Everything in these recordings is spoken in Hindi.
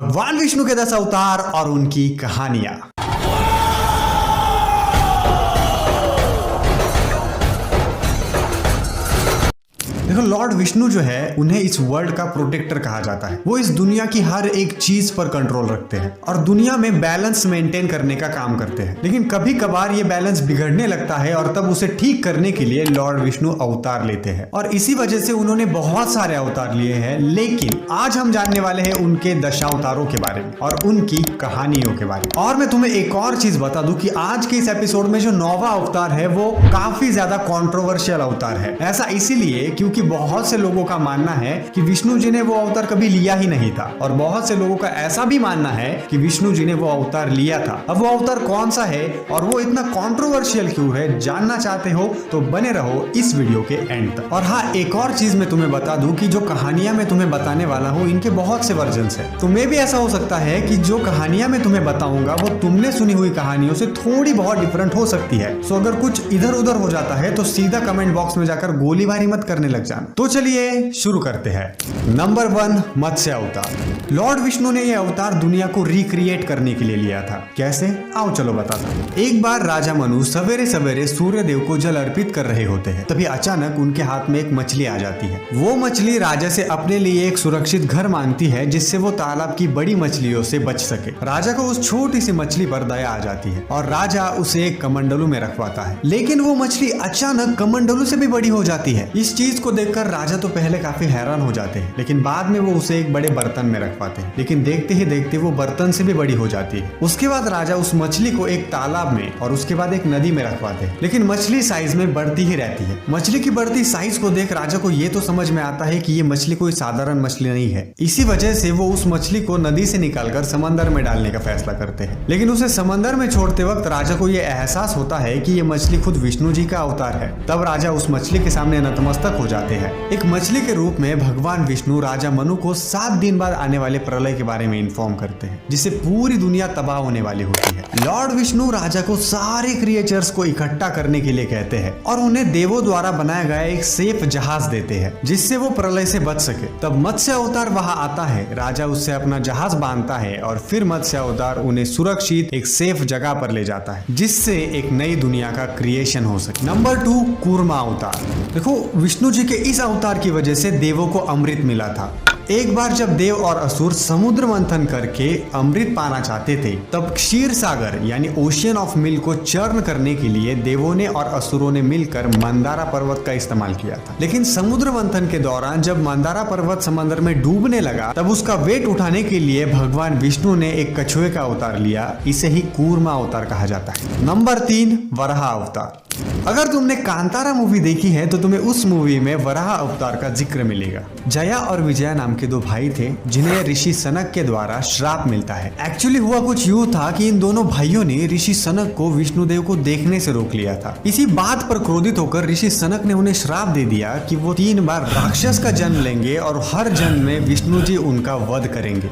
भगवान विष्णु के 10 अवतार और उनकी कहानियां। देखो, लॉर्ड विष्णु जो है उन्हें इस वर्ल्ड का प्रोटेक्टर कहा जाता है। वो इस दुनिया की हर एक चीज पर कंट्रोल रखते हैं और दुनिया में बैलेंस मेंटेन करने का काम करते हैं। लेकिन कभी कभार ये बैलेंस बिगड़ने लगता है और तब उसे ठीक करने के लिए लॉर्ड विष्णु अवतार लेते हैं और इसी वजह से उन्होंने बहुत सारे अवतार लिए हैं। लेकिन आज हम जानने वाले हैं उनके दशावतारों के बारे में और उनकी कहानियों के बारे में। और मैं तुम्हें एक और चीज बता दूं कि आज के इस एपिसोड में जो 9वां अवतार है वो काफी ज्यादा कॉन्ट्रोवर्शियल अवतार है। ऐसा इसीलिए क्योंकि बहुत से लोगों का मानना है कि विष्णु जी ने वो अवतार कभी लिया ही नहीं था और बहुत से लोगों का ऐसा भी मानना है कि विष्णु जी ने वो अवतार लिया था। अब वो अवतार कौन सा है और वो इतना कॉन्ट्रोवर्शियल क्यों है, जानना चाहते हो तो बने रहो इस वीडियो के एंड तक। और हाँ, एक और चीज मैं तुम्हें बता दूं कि जो कहानियां मैं तुम्हें बताने वाला हूँ इनके बहुत से वर्जन्स हैं। तो मे भी ऐसा हो सकता है कि जो कहानियां मैं तुम्हें बताऊंगा वो तुमने सुनी हुई कहानियों से थोड़ी बहुत डिफरेंट हो सकती है। सो अगर कुछ इधर उधर हो जाता है तो सीधा कमेंट बॉक्स में जाकर गोलीबारी मत करने लग जाना। तो चलिए शुरू करते हैं। नंबर 1, मत्स्य अवतार। लॉर्ड विष्णु ने यह अवतार दुनिया को रिक्रिएट करने के लिए लिया था। कैसे? आओ चलो बताता हूँ। एक बार राजा मनु सवेरे सवेरे सूर्य देव को जल अर्पित कर रहे होते हैं। तभी अचानक उनके हाथ में एक मछली आ जाती है। वो मछली राजा से अपने लिए एक सुरक्षित घर मांगती है जिससे वो तालाब की बड़ी मछलियों से बच सके। राजा को उस छोटी सी मछली पर दया आ जाती है और राजा उसे एक कमंडलू में रखवाता है। लेकिन वो मछली अचानक कमंडलू से भी बड़ी हो जाती है। इस चीज को देखकर राजा तो पहले काफी हैरान हो जाते हैं, लेकिन बाद में वो उसे एक बड़े बर्तन में रख पाते हैं। लेकिन देखते ही देखते वो बर्तन से भी बड़ी हो जाती है। उसके बाद राजा उस मछली को एक तालाब में और उसके बाद एक नदी में रखवाते हैं। लेकिन मछली साइज में बढ़ती ही रहती है। मछली की बढ़ती साइज को देख राजा को ये तो समझ में आता है कि ये मछली कोई साधारण मछली नहीं है। इसी वजह से वो उस मछली को नदी से निकालकर समंदर में डालने का फैसला करते हैं। लेकिन उसे समंदर में छोड़ते वक्त राजा को ये एहसास होता है कि ये मछली खुद विष्णु जी का अवतार है। तब राजा उस मछली के सामने नतमस्तक हो जाते हैं। एक मछली के रूप में भगवान विष्णु राजा मनु को 7 दिन बाद आने वाले प्रलय के बारे में इन्फॉर्म करते हैं, जिससे पूरी दुनिया तबाह होने वाली होती है। लॉर्ड विष्णु राजा को सारे क्रिएचर्स को इकट्ठा करने के लिए कहते हैं और उन्हें देवों द्वारा बनाया गया एक सेफ जहाज देते हैं जिससे वो प्रलय से बच सके। तब मत्स्य अवतार वहां आता है। राजा उससे अपना जहाज बांधता है और फिर मत्स्य अवतार उन्हें सुरक्षित एक सेफ जगह पर ले जाता है जिससे एक नई दुनिया का क्रिएशन हो सके। नंबर 2, कूर्मा अवतार। देखो, विष्णु जी के इस अवतार की वजह से देवों को अमृत मिला था। एक बार जब देव और असुर समुद्र मंथन करके अमृत पाना चाहते थे तब क्षीर सागर यानी ओशियन ऑफ मिल्क को चर्न करने के लिए देवों ने और असुरों ने मिलकर मंदारा पर्वत का इस्तेमाल किया था। लेकिन समुद्र मंथन के दौरान जब मंदारा पर्वत समंदर में डूबने लगा तब उसका वेट उठाने के लिए भगवान विष्णु ने एक कछुए का अवतार लिया। इसे ही कूर्मा अवतार कहा जाता है। नंबर 3, वराह अवतार। अगर तुमने कांतारा मूवी देखी है तो तुम्हें उस मूवी में वराह अवतार का जिक्र मिलेगा। जया और विजया नाम के 2 भाई थे जिन्हें ऋषि सनक के द्वारा श्राप मिलता है। एक्चुअली हुआ कुछ यूं था कि इन दोनों भाइयों ने ऋषि सनक को विष्णुदेव को देखने से रोक लिया था। इसी बात पर क्रोधित होकर ऋषि सनक ने उन्हें श्राप दे दिया कि वो 3 बार राक्षस का जन्म लेंगे और हर जन्म में विष्णु जी उनका वध करेंगे।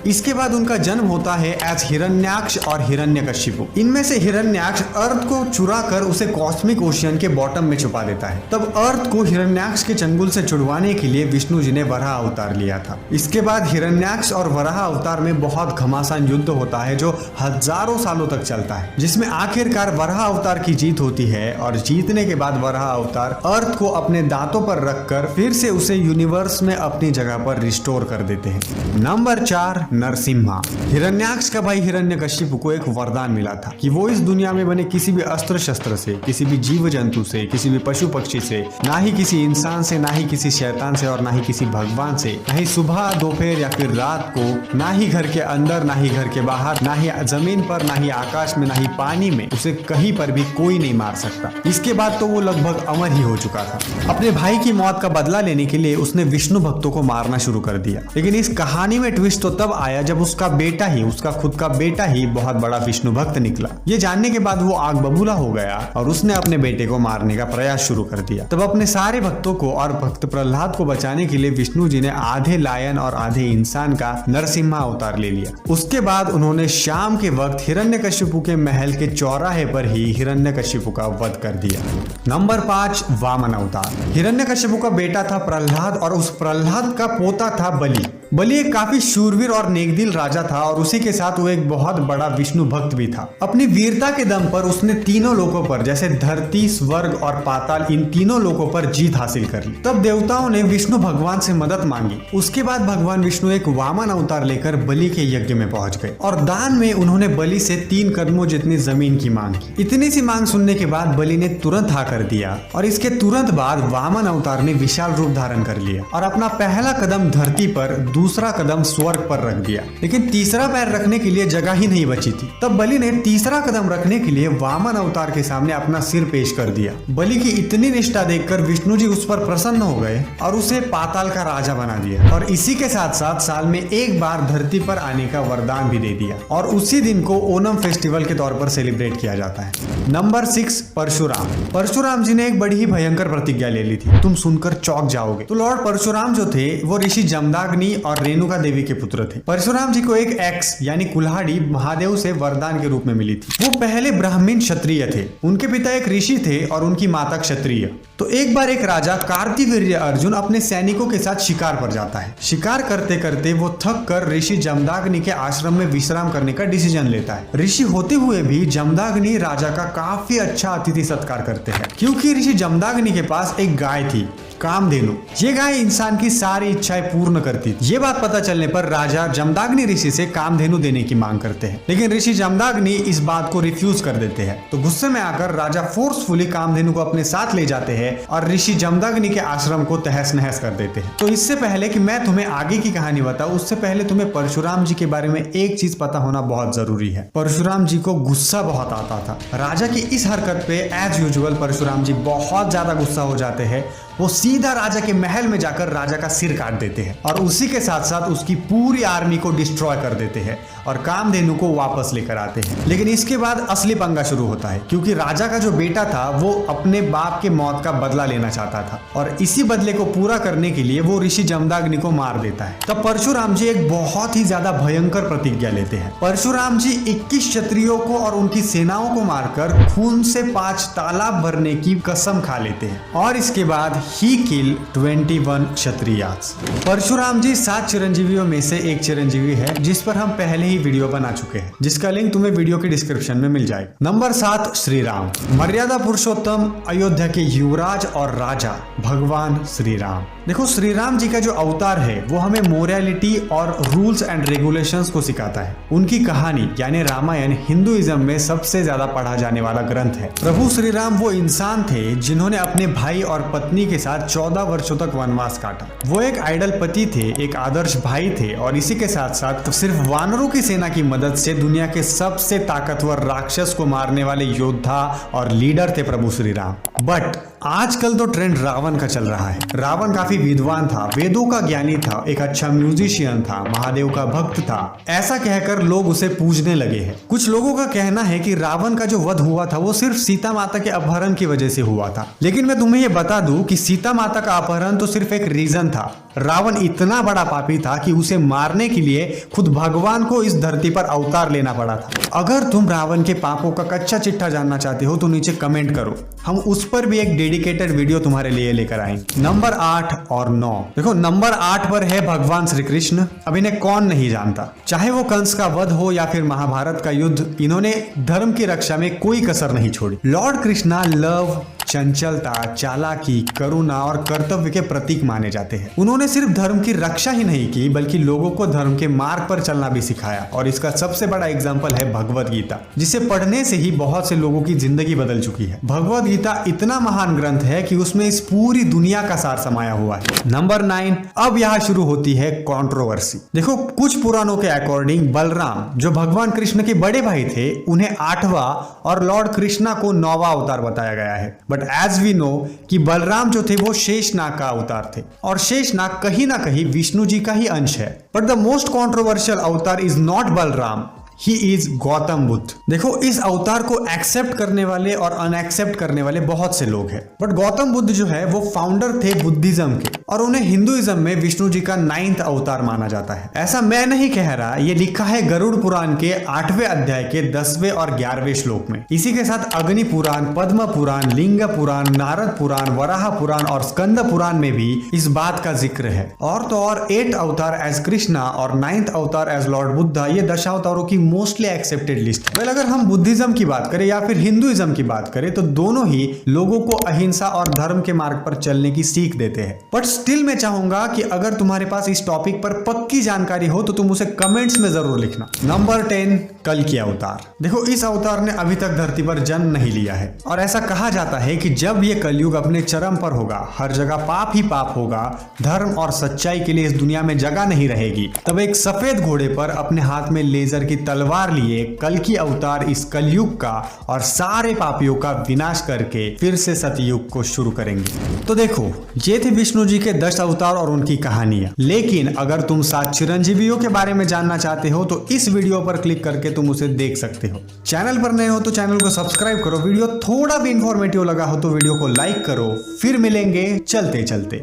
इसके बाद उनका जन्म होता है एज हिरण्याक्ष और हिरण्यकशिपु। इनमें से हिरण्याक्ष अर्थ को चुरा कर उसे कॉस्मिक ओशियन के बॉटम में छुपा देता है। तब अर्थ को हिरण्याक्ष के चंगुल से छुड़वाने के लिए विष्णु जी ने वराह अवतार लिया था। इसके बाद हिरण्याक्ष और वराह अवतार में बहुत घमासान युद्ध होता है जो हजारों सालों तक चलता है, जिसमें आखिरकार वराह अवतार की जीत होती है और जीतने के बाद वराह अवतार अर्थ को अपने दांतों पर रखकर फिर से उसे यूनिवर्स में अपनी जगह पर रिस्टोर कर देते हैं। नंबर 4, नरसिम्हा। हिरण्याक्ष का भाई हिरण्यकशिपु को एक वरदान मिला था कि वो इस दुनिया में बने किसी भी अस्त्र शस्त्र से, किसी भी जीव जंतु से, किसी भी पशु पक्षी से, ना ही किसी इंसान से, ना ही किसी शैतान से और ना ही किसी भगवान से, ना ही सुबह दोपहर या फिर रात को, ना ही घर के अंदर, ना ही घर के बाहर, ना ही जमीन पर, ना ही आकाश में, ना ही पानी में, उसे कहीं पर भी कोई नहीं मार सकता। इसके बाद तो वो लगभग अमर ही हो चुका था। अपने भाई की मौत का बदला लेने के लिए उसने विष्णु भक्तों को मारना शुरू कर दिया। लेकिन इस कहानी में ट्विस्ट तो तब आया जब उसका बेटा ही, उसका खुद का बेटा ही बहुत बड़ा विष्णु भक्त निकला। ये जानने के बाद वो आग बबूला हो गया और उसने अपने बेटे को मारने का प्रयास शुरू कर दिया। तब अपने सारे भक्तों को और भक्त प्रहलाद को बचाने के लिए विष्णु जी ने आधे लायन और आधे इंसान का नरसिम्हा अवतार ले लिया। उसके बाद उन्होंने शाम के वक्त हिरण्यकशिपु के महल के चौराहे पर ही हिरण्यकशिपु का वध कर दिया। नंबर 5, वामन अवतार। हिरण्यकशिपु का बेटा था प्रहलाद और उस प्रहलाद का पोता था बलि। बलि एक काफी शूरवीर और नेकदिल राजा था और उसी के साथ वो एक बहुत बड़ा विष्णु भक्त भी था। अपनी वीरता के दम पर उसने तीनों लोकों पर जैसे धरती, स्वर्ग और पाताल, इन तीनों लोकों पर जीत हासिल कर ली। तब देवताओं ने विष्णु भगवान से मदद मांगी। उसके बाद भगवान विष्णु एक वामन अवतार लेकर बलि के यज्ञ में पहुंच गए और दान में उन्होंने बलि से 3 कदमों जितनी जमीन की मांग की। इतनी सी मांग सुनने के बाद बलि ने तुरंत हाँ कर दिया और इसके तुरंत बाद वामन अवतार ने विशाल रूप धारण कर लिया और अपना पहला कदम धरती पर, दूसरा कदम स्वर्ग पर रख दिया। लेकिन तीसरा पैर रखने के लिए जगह ही नहीं बची थी। तब बलि ने तीसरा कदम रखने के लिए वामन अवतार के सामने अपना सिर पेश कर दिया। बलि की इतनी निष्ठा देखकर विष्णु जी उस पर प्रसन्न हो गए और उसे पाताल का राजा बना दिया और इसी के साथ साथ साल में एक बार धरती पर आने का वरदान भी दे दिया और उसी दिन को ओणम फेस्टिवल के तौर पर सेलिब्रेट किया जाता है। नंबर 6, परशुराम। परशुराम जी ने एक बड़ी ही भयंकर प्रतिज्ञा ले ली थी, तुम सुनकर चौंक जाओगे। तो लॉर्ड परशुराम जो थे वो ऋषि जमदाग्नि और रेणुका देवी के पुत्र थे। परशुराम जी को एक एक्स यानी कुल्हाड़ी महादेव से वरदान के रूप में मिली थी। वो पहले ब्राह्मण क्षत्रिय थे, उनके पिता एक ऋषि थे और उनकी माता क्षत्रिय। तो एक बार एक राजा कार्तिवीर्य अर्जुन अपने सैनिकों के साथ शिकार पर जाता है। शिकार करते करते वो थक कर ऋषि जमदाग्नि के आश्रम में विश्राम करने का डिसीजन लेता है। ऋषि होते हुए भी जमदाग्नि राजा का काफी अच्छा अतिथि सत्कार करते हैं, क्योंकि ऋषि जमदाग्नि के पास एक गाय थी, कामधेनु। ये गाय इंसान की सारी इच्छाएं पूर्ण करती थी। ये बात पता चलने पर राजा जमदाग्नि ऋषि से कामधेनु देने की मांग करते हैं, लेकिन ऋषि जमदाग्नि इस बात को रिफ्यूज कर देते हैं। तो गुस्से में आकर राजा फोर्सफुली कामधेनु को अपने साथ ले जाते हैं और ऋषि जमदाग्नि के आश्रम को तहस नहस कर देते हैं। तो इससे पहले कि मैं तुम्हें आगे की कहानी बताऊं, उससे पहले तुम्हें परशुराम जी के बारे में एक चीज पता होना बहुत जरूरी है। परशुराम जी को गुस्सा बहुत आता था। राजा की इस हरकत पे एज यूजुअल परशुराम जी बहुत ज्यादा गुस्सा हो जाते हैं। वो सीधा राजा के महल में जाकर राजा का सिर काट देते हैं और उसी के साथ साथ उसकी पूरी आर्मी को डिस्ट्रॉय कर देते हैं और कामधेनु को वापस लेकर आते हैं। लेकिन इसके बाद असली पंगा शुरू होता है, क्योंकि राजा का जो बेटा था वो अपने बाप के मौत का बदला लेना चाहता था और इसी बदले को पूरा करने के लिए वो ऋषि जमदाग्नि को मार देता है। तब परशुराम जी एक बहुत ही ज्यादा भयंकर प्रतिज्ञा लेते हैं। परशुराम जी 21 क्षत्रियों को और उनकी सेनाओं को मारकर खून से 5 तालाब भरने की कसम खा लेते हैं और इसके बाद ही किल 21 क्षत्रियास। परशुराम जी 7 चिरंजीवियों में से एक चिरंजीवी है, जिस पर हम पहले ही वीडियो बना चुके हैं, जिसका लिंक तुम्हें वीडियो के डिस्क्रिप्शन में मिल जाएगा। नंबर 7, श्री राम। मर्यादा पुरुषोत्तम, अयोध्या के युवराज और राजा भगवान श्री राम। देखो, श्री राम जी का जो अवतार है वो हमें मोरालिटी और रूल्स एंड रेगुलेशंस को सिखाता है। उनकी कहानी यानी रामायण हिंदुइज्म में सबसे ज्यादा पढ़ा जाने वाला ग्रंथ है। प्रभु श्री राम वो इंसान थे जिन्होंने अपने भाई और पत्नी के साथ 14 वर्षों तक वनवास काटा। वो एक आइडल पति थे, एक आदर्श भाई थे और इसी के साथ साथ सिर्फ वानरों की सेना की मदद से दुनिया के सबसे ताकतवर राक्षस को मारने वाले योद्धा और लीडर थे प्रभु श्री राम। बट आजकल तो ट्रेंड रावण का चल रहा है। रावण काफी विद्वान था, वेदों का ज्ञानी था, एक अच्छा म्यूजिशियन था, महादेव का भक्त था, ऐसा कहकर लोग उसे पूजने लगे हैं। कुछ लोगों का कहना है कि रावण का जो वध हुआ था वो सिर्फ सीता माता के अपहरण की वजह से हुआ था। लेकिन मैं तुम्हें ये बता दूं कि सीता माता का अपहरण तो सिर्फ एक रीजन था। रावण इतना बड़ा पापी था कि उसे मारने के लिए खुद भगवान को इस धरती पर अवतार लेना पड़ा था। अगर तुम रावण के पापों का कच्चा चिट्ठा जानना चाहते हो तो नीचे कमेंट करो, हम उस पर भी एक डेडिकेटेड वीडियो तुम्हारे लिए लेकर आएंगे। नंबर 8 और 9। देखो, नंबर 8 पर है भगवान श्री कृष्ण। अब इन्हें कौन नहीं जानता। चाहे वो कंस का वध हो या फिर महाभारत का युद्ध, इन्होंने धर्म की रक्षा में कोई कसर नहीं छोड़ी। लॉर्ड कृष्णा लव, चंचलता, चालाकी, करुणा और कर्तव्य के प्रतीक माने जाते हैं। उन्होंने सिर्फ धर्म की रक्षा ही नहीं की बल्कि लोगों को धर्म के मार्ग पर चलना भी सिखाया और इसका सबसे बड़ा एग्जाम्पल है भगवद गीता, जिसे पढ़ने से ही बहुत से लोगों की जिंदगी बदल चुकी है। भगवद गीता इतना महान ग्रंथ है कि उसमें इस पूरी दुनिया का सार समाया हुआ है। नंबर 9। अब यहाँ शुरू होती है कंट्रोवर्सी। देखो, कुछ पुराणों के अकॉर्डिंग बलराम जो भगवान कृष्ण के बड़े भाई थे, उन्हें 8वां और लॉर्ड कृष्णा को 9वां अवतार बताया गया है। बट एज वी नो कि बलराम जो थे वो शेषनाग का अवतार थे और शेषनाग कहीं ना कहीं विष्णु जी का ही अंश है। बट द मोस्ट कंट्रोवर्शियल अवतार is not Balram, he is Gautam Buddha. देखो, इस अवतार को एक्सेप्ट करने वाले और अनएक्सेप्ट करने वाले बहुत से लोग हैं, बट गौतम बुद्ध जो है वो फाउंडर थे बुद्धिज्म के, और उन्हें हिंदुइज्म में विष्णु जी का 9th अवतार माना जाता है। ऐसा मैं नहीं कह रहा, ये लिखा है गरुड़ पुराण के 8वें अध्याय के 10वें और 11वें श्लोक में। इसी के साथ अग्नि पुराण, पद्म पुराण, लिंग पुराण, नारद पुराण, वराह पुराण और स्कंद पुराण में भी इस बात का जिक्र है। और तो और 8th अवतार एज कृष्णा और 9th अवतार एज लॉर्ड बुद्धा, ये दशावतारों की मोस्टली एक्सेप्टेड लिस्ट। वेल, अगर हम बुद्धिज्म की बात करें या फिर हिंदुइज्म की बात करें तो दोनों ही लोगों को अहिंसा और धर्म के मार्ग पर चलने की सीख देते हैं। बट स्टिल मैं चाहूंगा कि अगर तुम्हारे पास इस टॉपिक पर पक्की जानकारी हो तो तुम उसे कमेंट्स में जरूर लिखना। नंबर 10, कल्कि अवतार। देखो, इस अवतार ने अभी तक धरती पर जन्म नहीं लिया है, और ऐसा कहा जाता है कि जब ये कलयुग अपने चरम पर होगा, हर जगह पाप ही पाप होगा, धर्म और सच्चाई के लिए इस दुनिया में जगह नहीं रहेगी, तब एक सफेद घोड़े पर अपने हाथ में लेजर की तलवार लिए कल्कि अवतार इस कलयुग का और सारे पापियों का विनाश करके फिर से सतयुग को शुरू करेंगे। तो देखो, ये थे विष्णु जी के 10 अवतार और उनकी कहानियां। लेकिन अगर तुम 7 चिरंजीवियों के बारे में जानना चाहते हो तो इस वीडियो पर क्लिक करके तुम उसे देख सकते हो। चैनल पर नए हो तो चैनल को सब्सक्राइब करो। वीडियो थोड़ा भी इंफॉर्मेटिव लगा हो तो वीडियो को लाइक करो। फिर मिलेंगे चलते चलते।